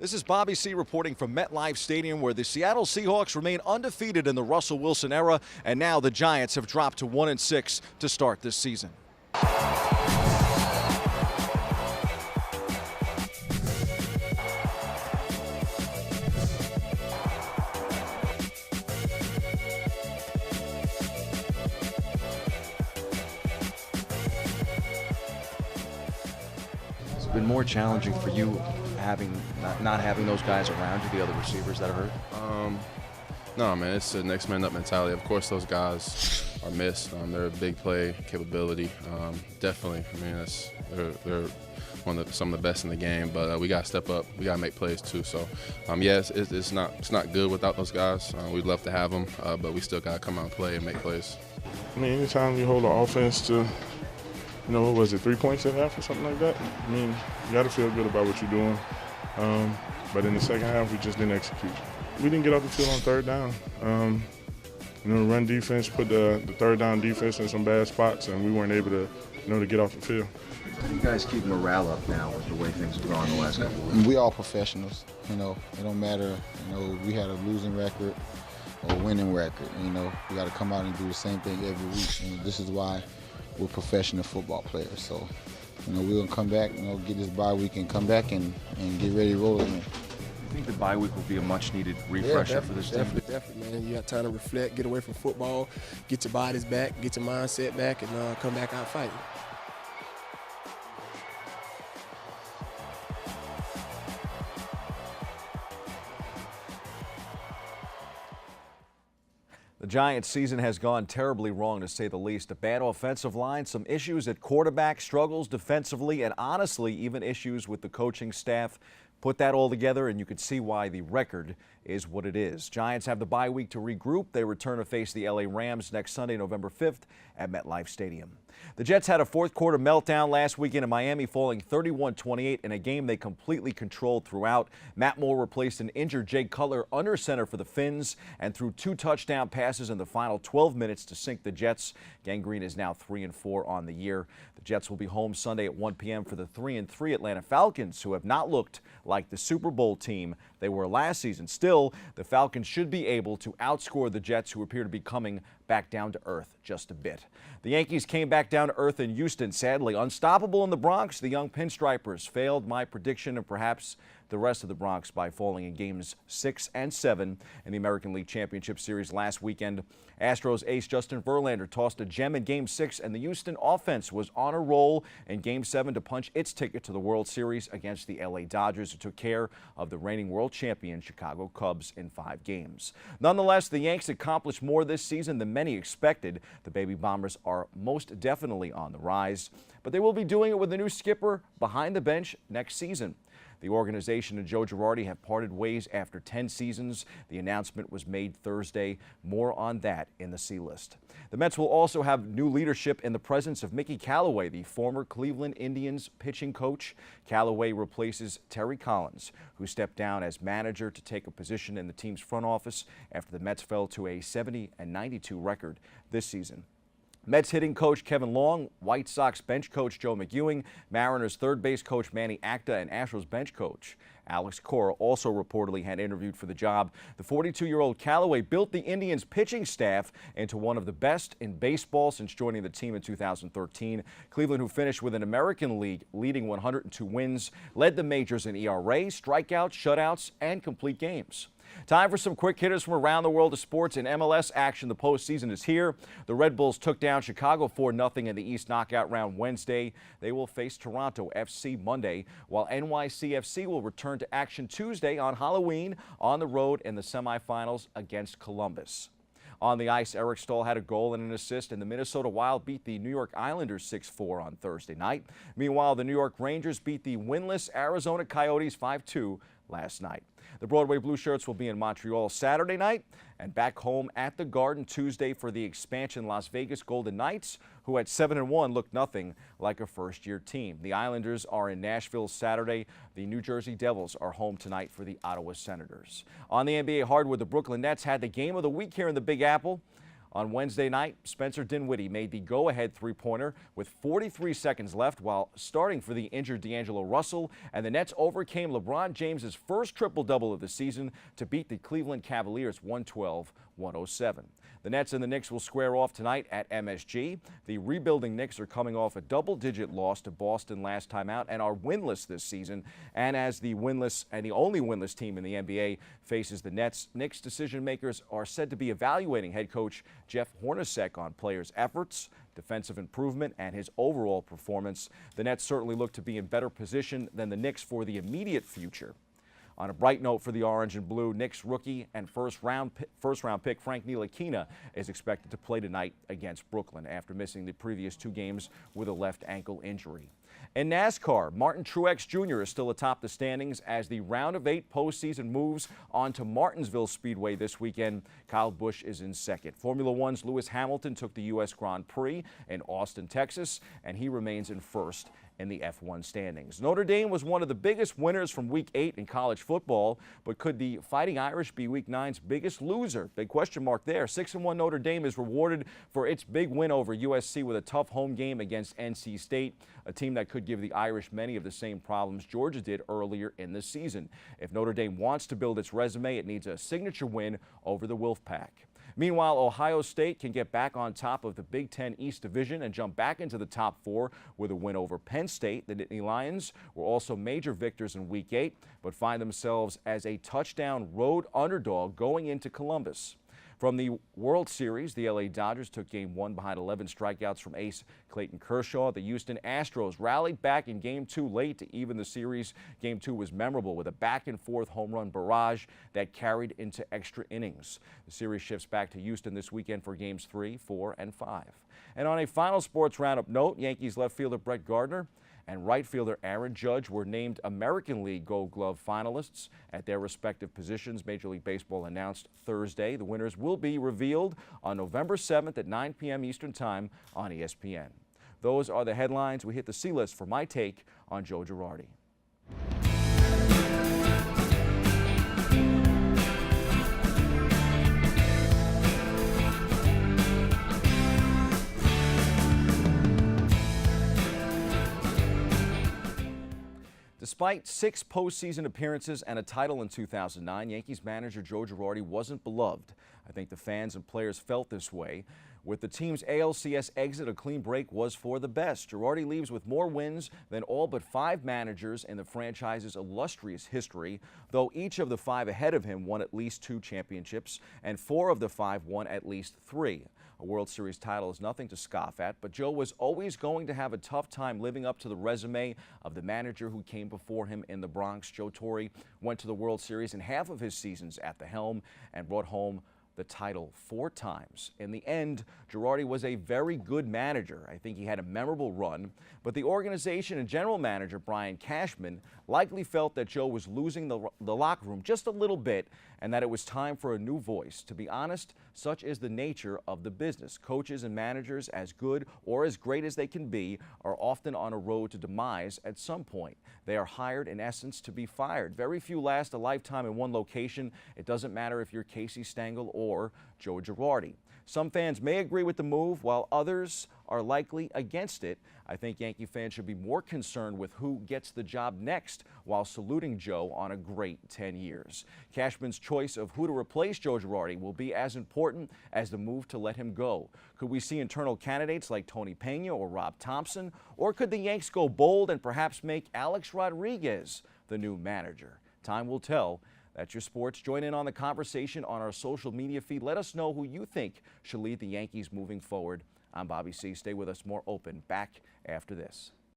This is Bobby C. reporting from MetLife Stadium, where the Seattle Seahawks remain undefeated in the Russell Wilson era, and now the Giants have dropped to 1-6 to start this season. It's been more challenging for you not having those guys around you, the other receivers that are hurt? No, man, it's a next man up mentality. Of course, those guys are missed. They're a big play capability. Definitely. I mean, they're some of the best in the game. But we got to step up. We got to make plays too. So, yeah, it's not good without those guys. We'd love to have them, but we still got to come out and play and make plays. I mean, anytime you hold the offense to, what was it, 3 points at half or something like that? I mean, you got to feel good about what you're doing. But in the second half, we just didn't execute. We didn't get off the field on third down. Run defense put the third down defense in some bad spots, and we weren't able to, to get off the field. How do you guys keep morale up now with the way things have gone the last couple of weeks? We all professionals. It don't matter. We had a losing record or winning record. We got to come out and do the same thing every week. And this is why we're professional football players. So, we're gonna come back. Get this bye week and come back and get ready to roll again. I think the bye week will be a much-needed refresher for this team. Definitely, man. You got time to reflect, get away from football, get your bodies back, get your mindset back, and come back out fighting. The Giants' season has gone terribly wrong, to say the least. A bad offensive line, some issues at quarterback, struggles defensively, and honestly, even issues with the coaching staff. Put that all together, and you can see why the record is what it is. Giants have the bye week to regroup. They return to face the LA Rams next Sunday, November 5th at MetLife Stadium. The Jets had a fourth-quarter meltdown last weekend in Miami, falling 31-28 in a game they completely controlled throughout. Matt Moore replaced an injured Jay Cutler under center for the Finns and threw 2 touchdown passes in the final 12 minutes to sink the Jets. Gang Green is now 3-4 on the year. The Jets will be home Sunday at 1 p.m. for the 3-3 Atlanta Falcons, who have not looked like the Super Bowl team they were last season. Still, the Falcons should be able to outscore the Jets, who appear to be coming back down to earth just a bit. The Yankees came back down to earth in Houston, sadly. Unstoppable in the Bronx, the young Pinstripers failed my prediction and perhaps the rest of the Bronx by falling in games 6 and 7 in the American League Championship Series last weekend. Astros ace Justin Verlander tossed a gem in Game 6, and the Houston offense was on a roll in Game 7 to punch its ticket to the World Series against the LA Dodgers, who took care of the reigning world champion Chicago Cubs in 5 games. Nonetheless, the Yanks accomplished more this season than many expected. The Baby Bombers are most definitely on the rise, but they will be doing it with a new skipper behind the bench next season. The organization and Joe Girardi have parted ways after 10 seasons. The announcement was made Thursday. More on that in the C-list. The Mets will also have new leadership in the presence of Mickey Callaway, the former Cleveland Indians pitching coach. Callaway replaces Terry Collins, who stepped down as manager to take a position in the team's front office after the Mets fell to a 70-92 record this season. Mets hitting coach Kevin Long, White Sox bench coach Joe McEwing, Mariners third base coach Manny Acta, and Astros bench coach Alex Cora also reportedly had interviewed for the job. The 42-year-old Callaway built the Indians' pitching staff into one of the best in baseball since joining the team in 2013. Cleveland, who finished with an American League leading 102 wins, led the majors in ERA, strikeouts, shutouts, and complete games. Time for some quick hitters from around the world of sports. In MLS action, the postseason is here. The Red Bulls took down Chicago 4-0 in the East knockout round Wednesday. They will face Toronto FC Monday, while NYCFC will return to action Tuesday on Halloween on the road in the semifinals against Columbus. On the ice, Eric Stahl had a goal and an assist, and the Minnesota Wild beat the New York Islanders 6-4 on Thursday night. Meanwhile, the New York Rangers beat the winless Arizona Coyotes 5-2 last night. The Broadway Blue Shirts will be in Montreal Saturday night and back home at the Garden Tuesday for the expansion Las Vegas Golden Knights, who at 7-1 look nothing like a first-year team. The Islanders are in Nashville Saturday. The New Jersey Devils are home tonight for the Ottawa Senators. On the NBA hardwood, the Brooklyn Nets had the game of the week here in the Big Apple. On Wednesday night, Spencer Dinwiddie made the go-ahead three-pointer with 43 seconds left while starting for the injured D'Angelo Russell, and the Nets overcame LeBron James's first triple-double of the season to beat the Cleveland Cavaliers 112-107. The Nets and the Knicks will square off tonight at MSG. The rebuilding Knicks are coming off a double-digit loss to Boston last time out and are winless this season. And as the winless and the only winless team in the NBA faces the Nets, Knicks decision makers are said to be evaluating head coach Jeff Hornacek on players' efforts, defensive improvement, and his overall performance. The Nets certainly look to be in better position than the Knicks for the immediate future. On a bright note for the Orange and Blue, Knicks rookie and first round pick Frank Ntilikina is expected to play tonight against Brooklyn after missing the previous 2 games with a left ankle injury. In NASCAR, Martin Truex Jr. is still atop the standings as the round of 8 postseason moves on to Martinsville Speedway this weekend. Kyle Busch is in second. Formula One's Lewis Hamilton took the U.S. Grand Prix in Austin, Texas, and he remains in first in the F1 standings. Notre Dame was one of the biggest winners from Week 8 in college football, but could the Fighting Irish be Week 9's biggest loser? Big question mark there. 6-1 Notre Dame is rewarded for its big win over USC with a tough home game against NC State, a team that could give the Irish many of the same problems Georgia did earlier in the season. If Notre Dame wants to build its resume, it needs a signature win over the Wolfpack. Meanwhile, Ohio State can get back on top of the Big Ten East Division and jump back into the top 4 with a win over Penn State. The Nittany Lions were also major victors in Week 8, but find themselves as a touchdown road underdog going into Columbus. From the World Series, the LA Dodgers took Game 1 behind 11 strikeouts from ace Clayton Kershaw. The Houston Astros rallied back in Game 2 late to even the series. Game 2 was memorable with a back-and-forth home run barrage that carried into extra innings. The series shifts back to Houston this weekend for Games 3, 4, and 5. And on a final sports roundup note, Yankees left fielder Brett Gardner and right fielder Aaron Judge were named American League Gold Glove finalists at their respective positions. Major League Baseball announced Thursday. The winners will be revealed on November 7th at 9 p.m. Eastern Time on ESPN. Those are the headlines. We hit the C-list for my take on Joe Girardi. Despite 6 postseason appearances and a title in 2009, Yankees manager Joe Girardi wasn't beloved. I think the fans and players felt this way. With the team's ALCS exit, a clean break was for the best. Girardi leaves with more wins than all but 5 managers in the franchise's illustrious history, though each of the 5 ahead of him won at least 2 championships, and 4 of the 5 won at least 3. A World Series title is nothing to scoff at, but Joe was always going to have a tough time living up to the resume of the manager who came before him in the Bronx. Joe Torre went to the World Series in half of his seasons at the helm and brought home the title 4 times. In the end, Girardi was a very good manager. I think he had a memorable run, but the organization and general manager Brian Cashman likely felt that Joe was losing the locker room just a little bit and that it was time for a new voice. To be honest, such is the nature of the business. Coaches and managers, as good or as great as they can be, are often on a road to demise at some point. They are hired, in essence, to be fired. Very few last a lifetime in one location. It doesn't matter if you're Casey Stengel or Joe Girardi. Some fans may agree with the move, while others are likely against it. I think Yankee fans should be more concerned with who gets the job next while saluting Joe on a great 10 years. Cashman's choice of who to replace Joe Girardi will be as important as the move to let him go. Could we see internal candidates like Tony Pena or Rob Thompson? Or could the Yanks go bold and perhaps make Alex Rodriguez the new manager? Time will tell. That's your sports. Join in on the conversation on our social media feed. Let us know who you think should lead the Yankees moving forward. I'm Bobby C. Stay with us. More Open back after this.